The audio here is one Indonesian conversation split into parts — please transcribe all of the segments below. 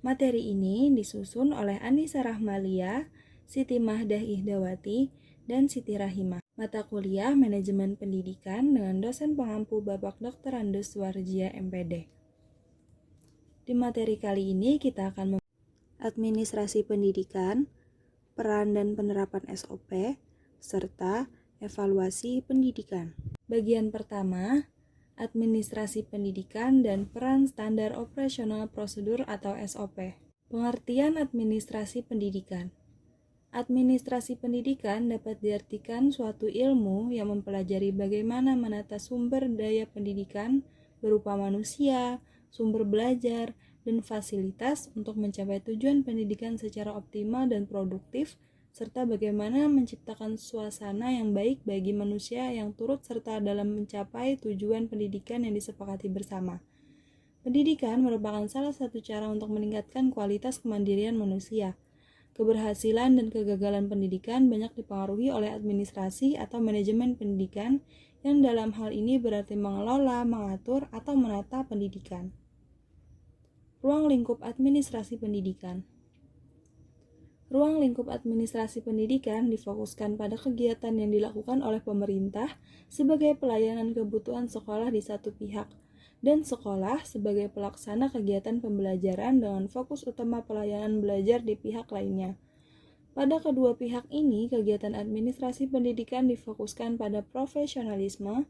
Materi ini disusun oleh Anissa Rahmalia, Siti Mahdah Ihdawati, dan Siti Rahimah. Mata kuliah Manajemen Pendidikan dengan dosen pengampu Bapak Dr. Andus Warjia MPD. Di materi kali ini kita akan administrasi pendidikan, peran dan penerapan SOP, serta evaluasi pendidikan. Bagian pertama, administrasi pendidikan dan peran standar operasional prosedur atau SOP. Pengertian administrasi pendidikan. Administrasi pendidikan dapat diartikan suatu ilmu yang mempelajari bagaimana menata sumber daya pendidikan berupa manusia, sumber belajar, dan fasilitas untuk mencapai tujuan pendidikan secara optimal dan produktif, serta bagaimana menciptakan suasana yang baik bagi manusia yang turut serta dalam mencapai tujuan pendidikan yang disepakati bersama. Pendidikan merupakan salah satu cara untuk meningkatkan kualitas kemandirian manusia. Keberhasilan dan kegagalan pendidikan banyak dipengaruhi oleh administrasi atau manajemen pendidikan yang dalam hal ini berarti mengelola, mengatur, atau menata pendidikan. Ruang lingkup administrasi pendidikan. Ruang lingkup administrasi pendidikan difokuskan pada kegiatan yang dilakukan oleh pemerintah sebagai pelayanan kebutuhan sekolah di satu pihak, dan sekolah sebagai pelaksana kegiatan pembelajaran dengan fokus utama pelayanan belajar di pihak lainnya. Pada kedua pihak ini, kegiatan administrasi pendidikan difokuskan pada profesionalisme,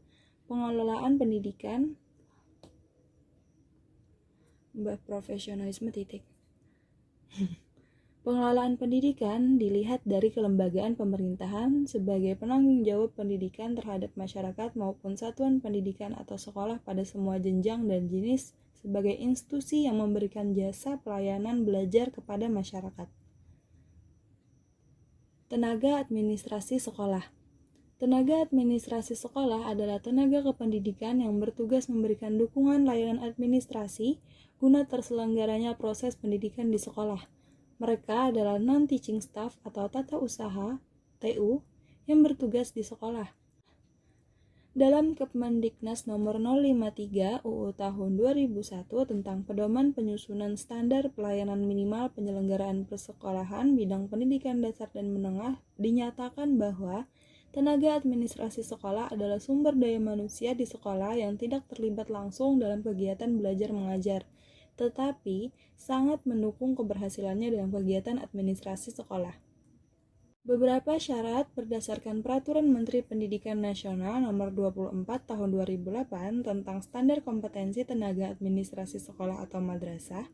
pengelolaan pendidikan, Pengelolaan pendidikan dilihat dari kelembagaan pemerintahan sebagai penanggung jawab pendidikan terhadap masyarakat maupun satuan pendidikan atau sekolah pada semua jenjang dan jenis sebagai institusi yang memberikan jasa pelayanan belajar kepada masyarakat. Tenaga administrasi sekolah. Tenaga administrasi sekolah adalah tenaga kependidikan yang bertugas memberikan dukungan layanan administrasi guna terselenggaranya proses pendidikan di sekolah. Mereka adalah non-teaching staff atau tata usaha (TU) yang bertugas di sekolah. Dalam Kemendiknas Nomor 053 UU Tahun 2001 tentang Pedoman Penyusunan Standar Pelayanan Minimal Penyelenggaraan Persekolahan Bidang Pendidikan Dasar dan Menengah, dinyatakan bahwa tenaga administrasi sekolah adalah sumber daya manusia di sekolah yang tidak terlibat langsung dalam kegiatan belajar mengajar, tetapi sangat mendukung keberhasilannya dalam kegiatan administrasi sekolah. Beberapa syarat berdasarkan Peraturan Menteri Pendidikan Nasional Nomor 24 Tahun 2008 tentang Standar Kompetensi Tenaga Administrasi Sekolah atau Madrasah.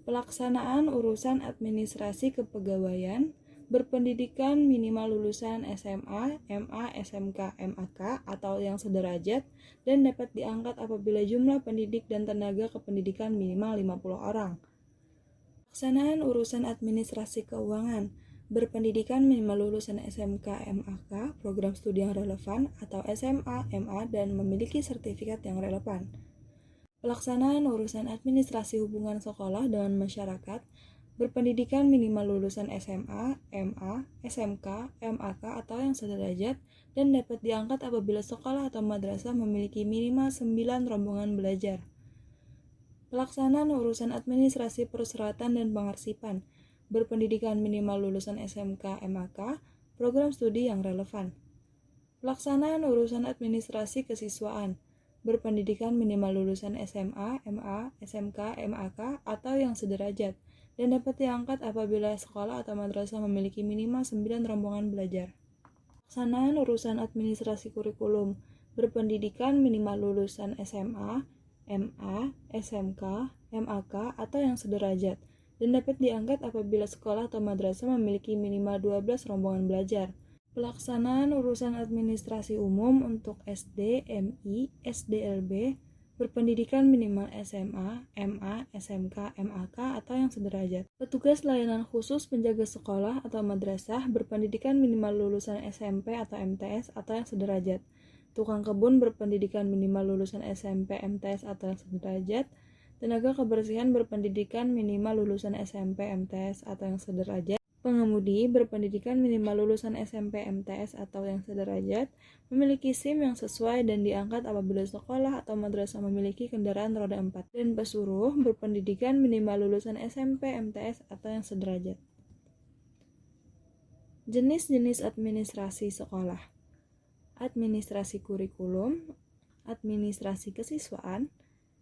Pelaksanaan urusan administrasi kepegawaian, berpendidikan minimal lulusan SMA, MA, SMK, MAK atau yang sederajat dan dapat diangkat apabila jumlah pendidik dan tenaga kependidikan minimal 50 orang. Pelaksanaan urusan administrasi keuangan, berpendidikan minimal lulusan SMK, MAK, program studi yang relevan atau SMA, MA dan memiliki sertifikat yang relevan. Pelaksanaan urusan administrasi hubungan sekolah dengan masyarakat, berpendidikan minimal lulusan SMA, MA, SMK, MAK atau yang sederajat dan dapat diangkat apabila sekolah atau madrasah memiliki minimal 9 rombongan belajar. Pelaksanaan urusan administrasi perseratan dan pengarsipan, berpendidikan minimal lulusan SMK, MAK, program studi yang relevan. Pelaksanaan urusan administrasi kesiswaan, berpendidikan minimal lulusan SMA, MA, SMK, MAK atau yang sederajat dan dapat diangkat apabila sekolah atau madrasah memiliki minimal 9 rombongan belajar. Pelaksanaan urusan administrasi kurikulum, berpendidikan minimal lulusan SMA, MA, SMK, MAK atau yang sederajat dan dapat diangkat apabila sekolah atau madrasah memiliki minimal 12 rombongan belajar. Pelaksanaan urusan administrasi umum untuk SD, MI, SDLB, berpendidikan minimal SMA, MA, SMK, MAK atau yang sederajat. Petugas layanan khusus penjaga sekolah atau madrasah berpendidikan minimal lulusan SMP atau MTS atau yang sederajat. Tukang kebun berpendidikan minimal lulusan SMP, MTS atau yang sederajat. Tenaga kebersihan berpendidikan minimal lulusan SMP, MTS atau yang sederajat. Pengemudi berpendidikan minimal lulusan SMP MTS atau yang sederajat, memiliki SIM yang sesuai dan diangkat apabila sekolah atau madrasah memiliki kendaraan roda 4, dan pesuruh berpendidikan minimal lulusan SMP MTS atau yang sederajat. Jenis-jenis administrasi sekolah: administrasi kurikulum, administrasi kesiswaan,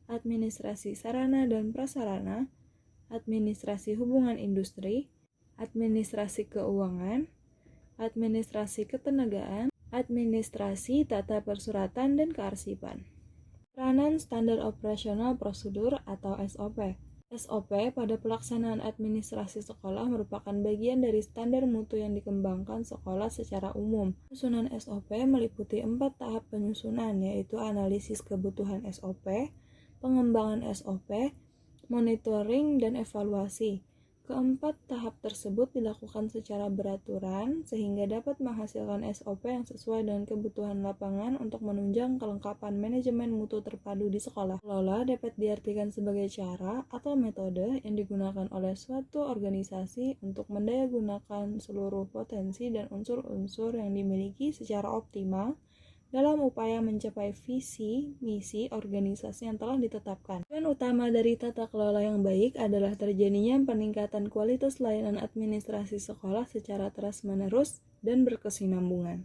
administrasi sarana dan prasarana, administrasi hubungan industri, administrasi keuangan, administrasi ketenagaan, administrasi tata persuratan dan kearsipan. Peranan standar operasional prosedur atau SOP. SOP pada pelaksanaan administrasi sekolah merupakan bagian dari standar mutu yang dikembangkan sekolah secara umum. Penyusunan SOP meliputi 4 tahap penyusunan, yaitu analisis kebutuhan SOP, pengembangan SOP, monitoring, dan evaluasi. Keempat tahap tersebut dilakukan secara beraturan sehingga dapat menghasilkan SOP yang sesuai dengan kebutuhan lapangan untuk menunjang kelengkapan manajemen mutu terpadu di sekolah. Kelola dapat diartikan sebagai cara atau metode yang digunakan oleh suatu organisasi untuk mendayagunakan seluruh potensi dan unsur-unsur yang dimiliki secara optimal dalam upaya mencapai visi, misi organisasi yang telah ditetapkan. Tujuan utama dari tata kelola yang baik adalah terjadinya peningkatan kualitas layanan administrasi sekolah secara terus-menerus dan berkesinambungan.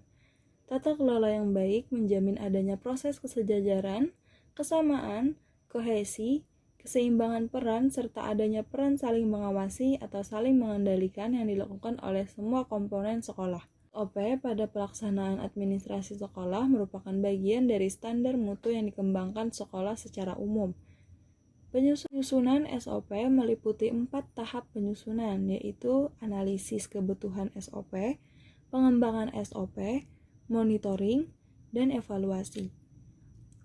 Tata kelola yang baik menjamin adanya proses kesejajaran, kesamaan, kohesi, keseimbangan peran, serta adanya peran saling mengawasi atau saling mengendalikan yang dilakukan oleh semua komponen sekolah. SOP pada pelaksanaan administrasi sekolah merupakan bagian dari standar mutu yang dikembangkan sekolah secara umum. Penyusunan SOP meliputi 4 tahap penyusunan, yaitu analisis kebutuhan SOP, pengembangan SOP, monitoring, dan evaluasi.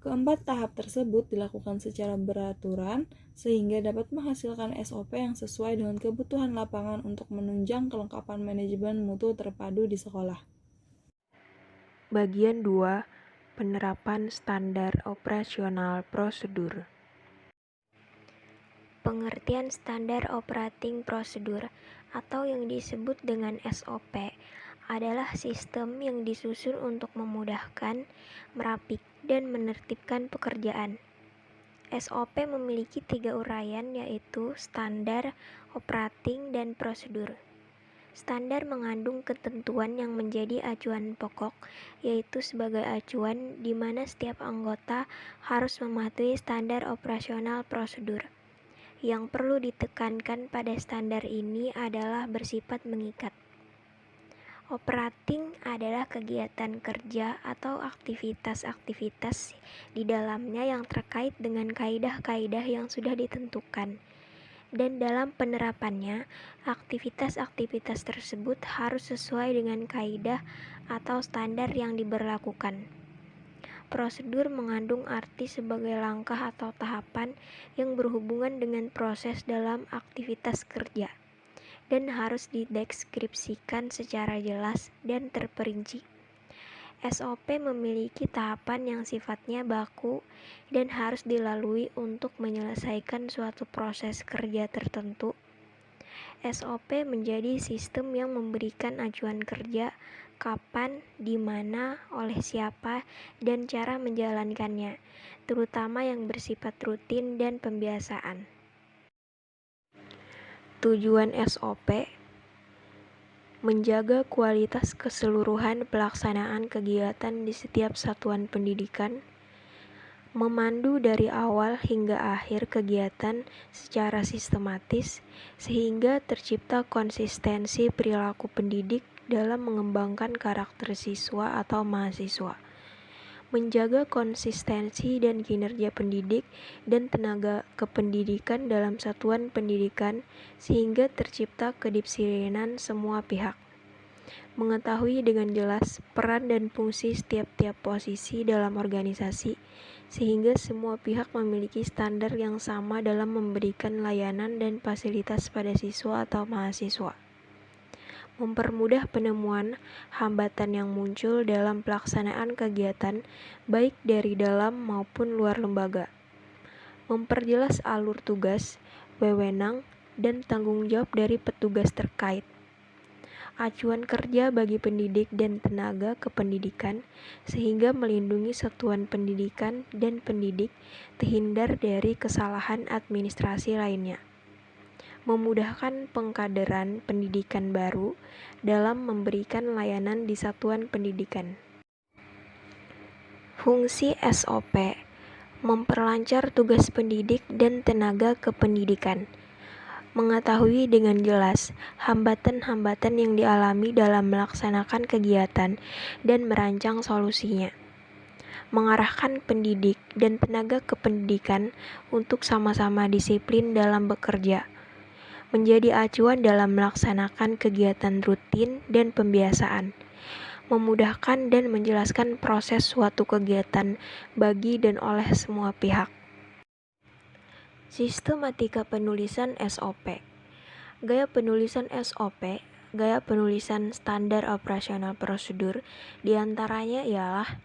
Keempat tahap tersebut dilakukan secara beraturan sehingga dapat menghasilkan SOP yang sesuai dengan kebutuhan lapangan untuk menunjang kelengkapan manajemen mutu terpadu di sekolah. Bagian 2. Penerapan standar operasional prosedur. Pengertian standar operating prosedur atau yang disebut dengan SOP adalah sistem yang disusun untuk memudahkan, merapik, dan menertibkan pekerjaan. SOP memiliki 3 uraian, yaitu standar, operating, dan prosedur. Standar mengandung ketentuan yang menjadi acuan pokok, yaitu sebagai acuan di mana setiap anggota harus mematuhi standar operasional prosedur. Yang perlu ditekankan pada standar ini adalah bersifat mengikat. Operating adalah kegiatan kerja atau aktivitas-aktivitas di dalamnya yang terkait dengan kaidah-kaidah yang sudah ditentukan. Dan dalam penerapannya, aktivitas-aktivitas tersebut harus sesuai dengan kaidah atau standar yang diberlakukan. Prosedur mengandung arti sebagai langkah atau tahapan yang berhubungan dengan proses dalam aktivitas kerja dan harus dideskripsikan secara jelas dan terperinci. SOP memiliki tahapan yang sifatnya baku dan harus dilalui untuk menyelesaikan suatu proses kerja tertentu. SOP menjadi sistem yang memberikan acuan kerja, kapan, di mana, oleh siapa, dan cara menjalankannya, terutama yang bersifat rutin dan pembiasaan. Tujuan SOP: menjaga kualitas keseluruhan pelaksanaan kegiatan di setiap satuan pendidikan, memandu dari awal hingga akhir kegiatan secara sistematis sehingga tercipta konsistensi perilaku pendidik dalam mengembangkan karakter siswa atau mahasiswa, menjaga konsistensi dan kinerja pendidik dan tenaga kependidikan dalam satuan pendidikan sehingga tercipta kedisiplinan semua pihak. Mengetahui dengan jelas peran dan fungsi setiap-tiap posisi dalam organisasi sehingga semua pihak memiliki standar yang sama dalam memberikan layanan dan fasilitas pada siswa atau mahasiswa. Mempermudah penemuan hambatan yang muncul dalam pelaksanaan kegiatan baik dari dalam maupun luar lembaga. Memperjelas alur tugas, wewenang, dan tanggung jawab dari petugas terkait. acuan kerja bagi pendidik dan tenaga kependidikan, sehingga melindungi satuan pendidikan dan pendidik terhindar dari kesalahan administrasi lainnya. Memudahkan pengkaderan pendidikan baru dalam memberikan layanan di satuan pendidikan. Fungsi SOP memperlancar tugas pendidik dan tenaga kependidikan, mengetahui dengan jelas hambatan-hambatan yang dialami dalam melaksanakan kegiatan dan merancang solusinya, mengarahkan pendidik dan tenaga kependidikan untuk sama-sama disiplin dalam bekerja, menjadi acuan dalam melaksanakan kegiatan rutin dan pembiasaan, memudahkan dan menjelaskan proses suatu kegiatan bagi dan oleh semua pihak. Sistematika penulisan SOP. Gaya penulisan SOP, gaya penulisan standar operasional prosedur, diantaranya ialah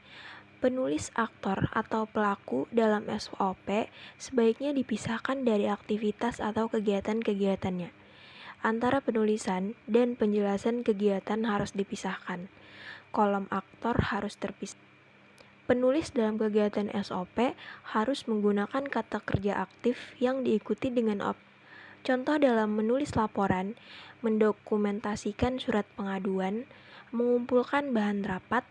penulis aktor atau pelaku dalam SOP sebaiknya dipisahkan dari aktivitas atau kegiatan-kegiatannya. Antara penulisan dan penjelasan kegiatan harus dipisahkan. Kolom aktor harus terpisah. Penulis dalam kegiatan SOP harus menggunakan kata kerja aktif yang diikuti dengan contoh dalam menulis laporan, mendokumentasikan surat pengaduan, mengumpulkan bahan rapat,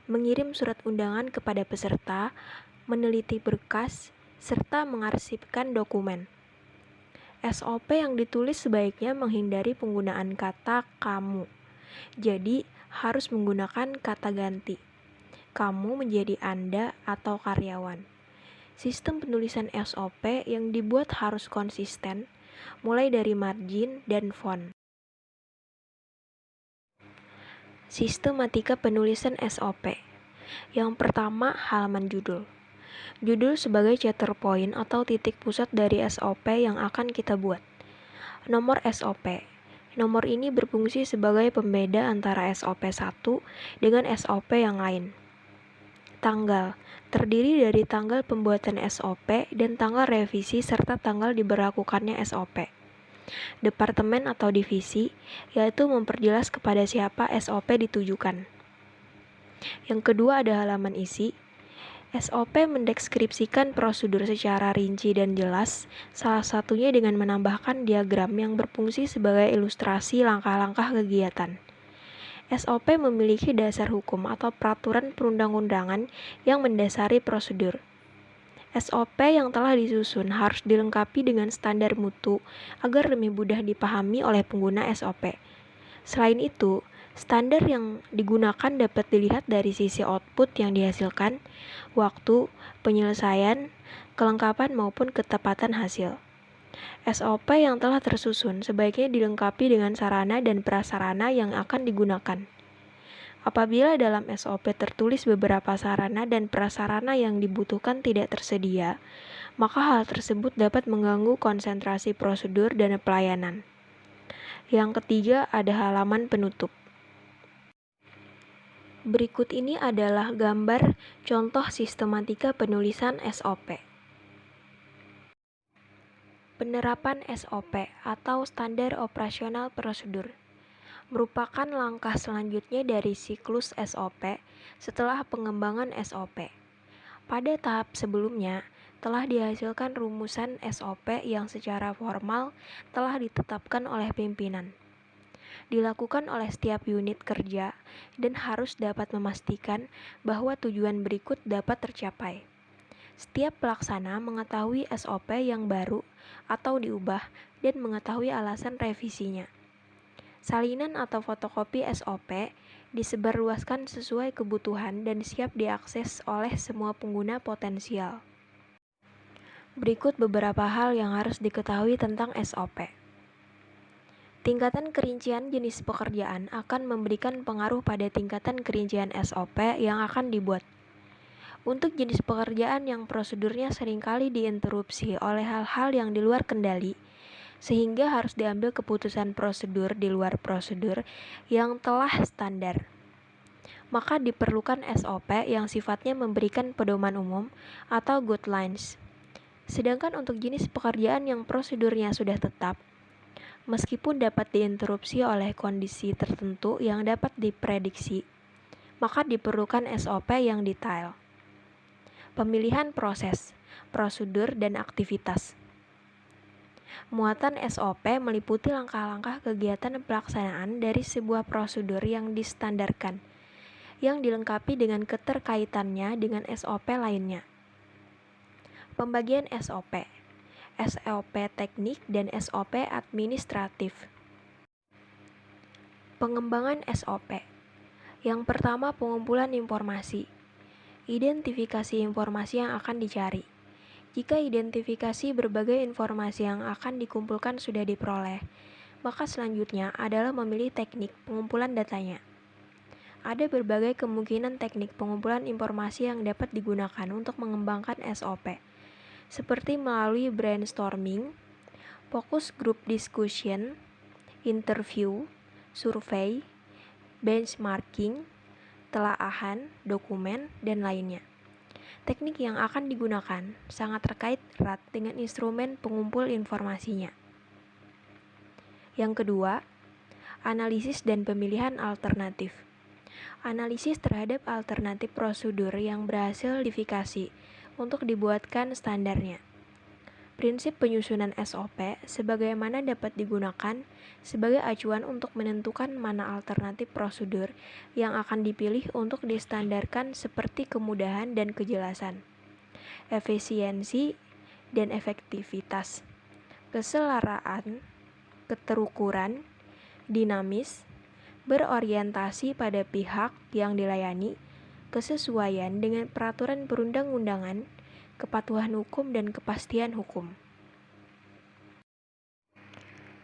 mengirim surat undangan kepada peserta, meneliti berkas, serta mengarsipkan dokumen. SOP yang ditulis sebaiknya menghindari penggunaan kata kamu. Jadi, harus menggunakan kata ganti. Kamu menjadi Anda atau karyawan. Sistem penulisan SOP yang dibuat harus konsisten, mulai dari margin dan font. Sistematika penulisan SOP. Yang pertama, halaman judul. Judul sebagai chapter point atau titik pusat dari SOP yang akan kita buat. Nomor SOP. Nomor ini berfungsi sebagai pembeda antara SOP 1 dengan SOP yang lain. Tanggal. Terdiri dari tanggal pembuatan SOP dan tanggal revisi serta tanggal diberlakukannya SOP. Departemen atau divisi, yaitu memperjelas kepada siapa SOP ditujukan. Yang kedua ada halaman isi. SOP mendeskripsikan prosedur secara rinci dan jelas, salah satunya dengan menambahkan diagram yang berfungsi sebagai ilustrasi langkah-langkah kegiatan. SOP memiliki dasar hukum atau peraturan perundang-undangan yang mendasari prosedur. SOP yang telah disusun harus dilengkapi dengan standar mutu agar lebih mudah dipahami oleh pengguna SOP. Selain itu, standar yang digunakan dapat dilihat dari sisi output yang dihasilkan, waktu, penyelesaian, kelengkapan maupun ketepatan hasil. SOP yang telah tersusun sebaiknya dilengkapi dengan sarana dan prasarana yang akan digunakan. Apabila dalam SOP tertulis beberapa sarana dan prasarana yang dibutuhkan tidak tersedia, maka hal tersebut dapat mengganggu konsentrasi prosedur dan pelayanan. Yang ketiga ada halaman penutup. Berikut ini adalah gambar contoh sistematika penulisan SOP. Penerapan SOP atau standar operasional prosedur merupakan langkah selanjutnya dari siklus SOP setelah pengembangan SOP. Pada tahap sebelumnya, telah dihasilkan rumusan SOP yang secara formal telah ditetapkan oleh pimpinan. Dilakukan oleh setiap unit kerja dan harus dapat memastikan bahwa tujuan berikut dapat tercapai. Setiap pelaksana mengetahui SOP yang baru atau diubah dan mengetahui alasan revisinya. Salinan atau fotokopi SOP disebarluaskan sesuai kebutuhan dan siap diakses oleh semua pengguna potensial. Berikut beberapa hal yang harus diketahui tentang SOP. Tingkatan kerincian jenis pekerjaan akan memberikan pengaruh pada tingkatan kerincian SOP yang akan dibuat. Untuk jenis pekerjaan yang prosedurnya seringkali diinterupsi oleh hal-hal yang di luar kendali, sehingga harus diambil keputusan prosedur di luar prosedur yang telah standar, maka diperlukan SOP yang sifatnya memberikan pedoman umum atau guidelines. Sedangkan untuk jenis pekerjaan yang prosedurnya sudah tetap, Meskipun dapat diinterupsi oleh kondisi tertentu yang dapat diprediksi, maka diperlukan SOP yang detail. Pemilihan proses, prosedur, dan aktivitas. Muatan SOP meliputi langkah-langkah kegiatan pelaksanaan dari sebuah prosedur yang distandarkan, yang dilengkapi dengan keterkaitannya dengan SOP lainnya. Pembagian SOP, SOP teknik, dan SOP administratif. Pengembangan SOP. Yang pertama, pengumpulan informasi. Identifikasi informasi yang akan dicari. Jika identifikasi berbagai informasi yang akan dikumpulkan sudah diperoleh, maka selanjutnya adalah memilih teknik pengumpulan datanya. Ada berbagai kemungkinan teknik pengumpulan informasi yang dapat digunakan untuk mengembangkan SOP, seperti melalui brainstorming, focus group discussion, interview, survei, benchmarking, telaahan, dokumen, dan lainnya. Teknik yang akan digunakan sangat terkait erat dengan instrumen pengumpul informasinya. Yang kedua, analisis dan pemilihan alternatif. Analisis terhadap alternatif prosedur yang berhasil diidentifikasi untuk dibuatkan standarnya. Prinsip penyusunan SOP sebagaimana dapat digunakan sebagai acuan untuk menentukan mana alternatif prosedur yang akan dipilih untuk distandarkan seperti kemudahan dan kejelasan, efisiensi dan efektivitas, keselaraan, keterukuran, dinamis, berorientasi pada pihak yang dilayani, kesesuaian dengan peraturan perundang-undangan, kepatuhan hukum, dan kepastian hukum.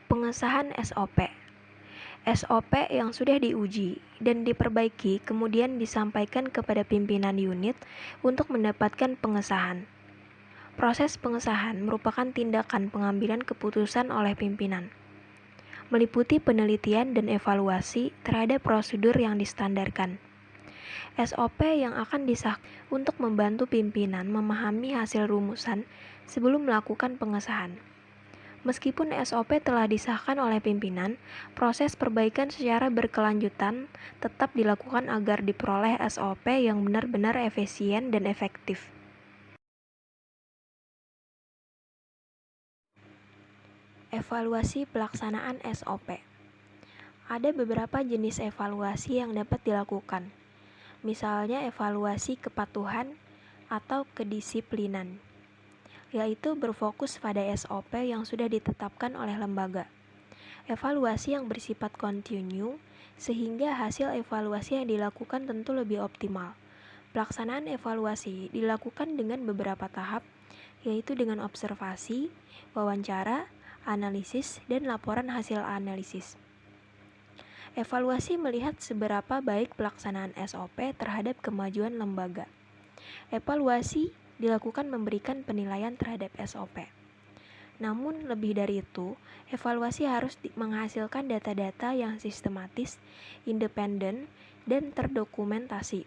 Pengesahan SOP. SOP yang sudah diuji dan diperbaiki kemudian disampaikan kepada pimpinan unit untuk mendapatkan pengesahan. Proses pengesahan merupakan tindakan pengambilan keputusan oleh pimpinan, meliputi penelitian dan evaluasi terhadap prosedur yang distandarkan. SOP yang akan disahkan untuk membantu pimpinan memahami hasil rumusan sebelum melakukan pengesahan. Meskipun SOP telah disahkan oleh pimpinan, proses perbaikan secara berkelanjutan tetap dilakukan agar diperoleh SOP yang benar-benar efisien dan efektif. Evaluasi pelaksanaan SOP. Ada beberapa jenis evaluasi yang dapat dilakukan, misalnya evaluasi kepatuhan atau kedisiplinan, yaitu berfokus pada SOP yang sudah ditetapkan oleh lembaga. Evaluasi yang bersifat kontinu, sehingga hasil evaluasi yang dilakukan tentu lebih optimal. Pelaksanaan evaluasi dilakukan dengan beberapa tahap, yaitu dengan observasi, wawancara, analisis, dan laporan hasil analisis. Evaluasi melihat seberapa baik pelaksanaan SOP terhadap kemajuan lembaga. Evaluasi dilakukan memberikan penilaian terhadap SOP. Namun lebih dari itu, evaluasi harus menghasilkan data-data yang sistematis, independen, dan terdokumentasi.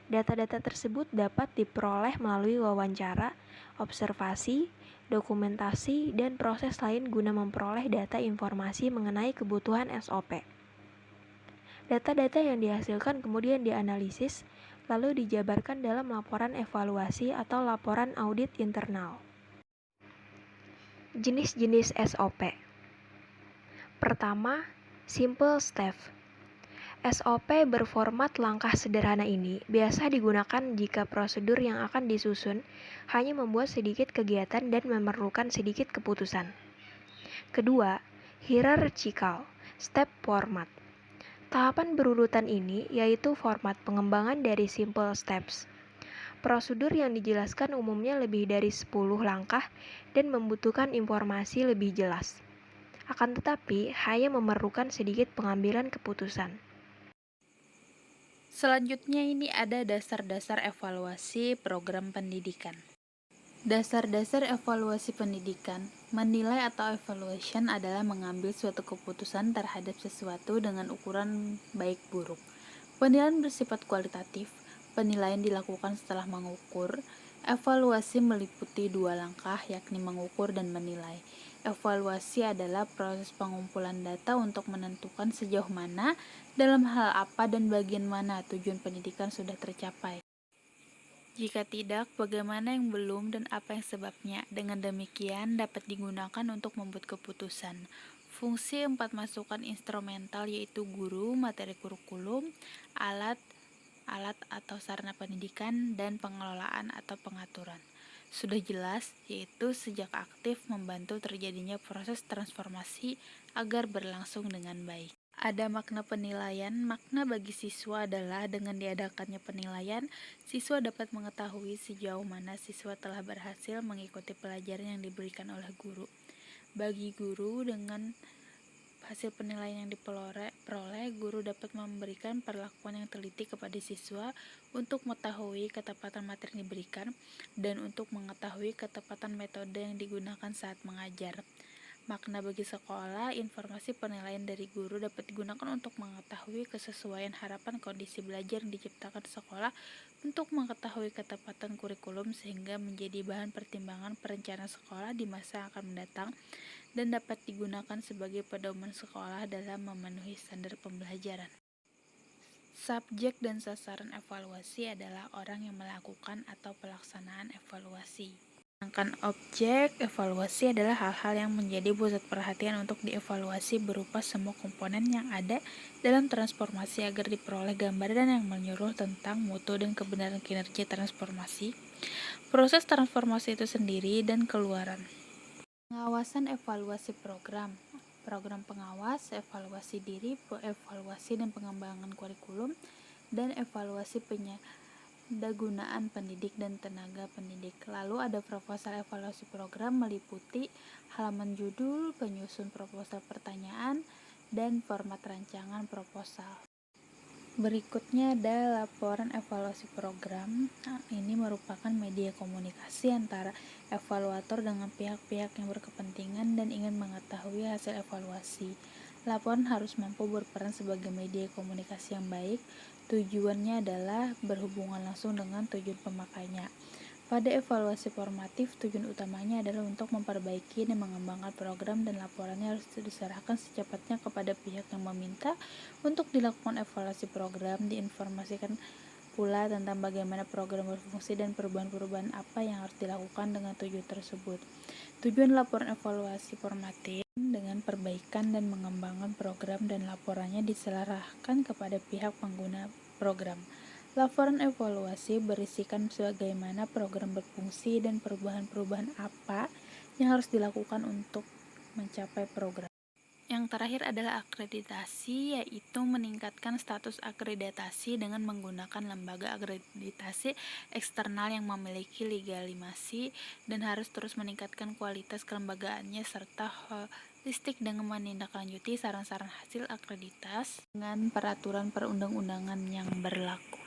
Data-data tersebut dapat diperoleh melalui wawancara, observasi, dokumentasi, dan proses lain guna memperoleh data informasi mengenai kebutuhan SOP. Data-data yang dihasilkan kemudian dianalisis, lalu dijabarkan dalam laporan evaluasi atau laporan audit internal. Jenis-jenis SOP. Pertama, simple step. SOP berformat langkah sederhana ini biasa digunakan jika prosedur yang akan disusun hanya membuat sedikit kegiatan dan memerlukan sedikit keputusan. Kedua, hierarchical step format. Tahapan berurutan ini yaitu format pengembangan dari simple steps. Prosedur yang dijelaskan umumnya lebih dari 10 langkah dan membutuhkan informasi lebih jelas. Akan tetapi, hanya memerlukan sedikit pengambilan keputusan. Selanjutnya ini ada dasar-dasar evaluasi program pendidikan. Dasar-dasar evaluasi pendidikan, menilai atau evaluation adalah mengambil suatu keputusan terhadap sesuatu dengan ukuran baik buruk. Penilaian bersifat kualitatif, Penilaian dilakukan setelah mengukur. Evaluasi meliputi 2 langkah, yakni mengukur dan menilai. Evaluasi adalah proses pengumpulan data untuk menentukan sejauh mana, dalam hal apa, dan bagian mana tujuan pendidikan sudah tercapai. Jika tidak, bagaimana yang belum dan apa yang sebabnya. Dengan demikian, dapat digunakan untuk membuat keputusan. Fungsi 4 masukan instrumental yaitu guru, materi kurikulum, alat atau sarana pendidikan, dan pengelolaan atau pengaturan. Sudah jelas, yaitu sejak aktif membantu terjadinya proses transformasi agar berlangsung dengan baik. Ada makna penilaian. Makna bagi siswa adalah dengan diadakannya penilaian, siswa dapat mengetahui sejauh mana siswa telah berhasil mengikuti pelajaran yang diberikan oleh guru. Bagi guru, dengan hasil penilaian yang diperoleh, guru dapat memberikan perlakuan yang teliti kepada siswa untuk mengetahui ketepatan materi yang diberikan dan untuk mengetahui ketepatan metode yang digunakan saat mengajar. Makna bagi sekolah, informasi penilaian dari guru dapat digunakan untuk mengetahui kesesuaian harapan kondisi belajar yang diciptakan sekolah untuk mengetahui ketepatan kurikulum sehingga menjadi bahan pertimbangan perencanaan sekolah di masa yang akan mendatang dan dapat digunakan sebagai pedoman sekolah dalam memenuhi standar pembelajaran. Subjek dan sasaran evaluasi adalah orang yang melakukan atau pelaksanaan evaluasi. Sedangkan objek evaluasi adalah hal-hal yang menjadi pusat perhatian untuk dievaluasi berupa semua komponen yang ada dalam transformasi agar diperoleh gambaran yang menyeluruh tentang mutu dan kebenaran kinerja transformasi, proses transformasi itu sendiri, dan keluaran. Pengawasan evaluasi program pengawas, evaluasi diri, evaluasi dan pengembangan kurikulum, dan evaluasi pendagunaan pendidik dan tenaga pendidik. Lalu ada proposal evaluasi program meliputi halaman judul, penyusun proposal pertanyaan, dan format rancangan proposal. Berikutnya ada laporan evaluasi program. Ini merupakan media komunikasi antara evaluator dengan pihak-pihak yang berkepentingan dan ingin mengetahui hasil evaluasi. Laporan harus mampu berperan sebagai media komunikasi yang baik. Tujuannya adalah berhubungan langsung dengan tujuan pemakainya. Pada evaluasi formatif, tujuan utamanya adalah untuk memperbaiki dan mengembangkan program dan laporannya harus diserahkan secepatnya kepada pihak yang meminta untuk dilakukan evaluasi program. Diinformasikan pula tentang bagaimana program berfungsi dan perubahan-perubahan apa yang harus dilakukan dengan tujuan tersebut. Tujuan laporan evaluasi formatif dengan perbaikan dan mengembangkan program dan laporannya diserahkan kepada pihak pengguna program. Laporan evaluasi berisikan bagaimana program berfungsi dan perubahan-perubahan apa yang harus dilakukan untuk mencapai program. Yang terakhir adalah akreditasi, yaitu meningkatkan status akreditasi dengan menggunakan lembaga akreditasi eksternal yang memiliki legitimasi dan harus terus meningkatkan kualitas kelembagaannya serta holistik dengan menindaklanjuti saran-saran hasil akreditasi dengan peraturan perundang-undangan yang berlaku.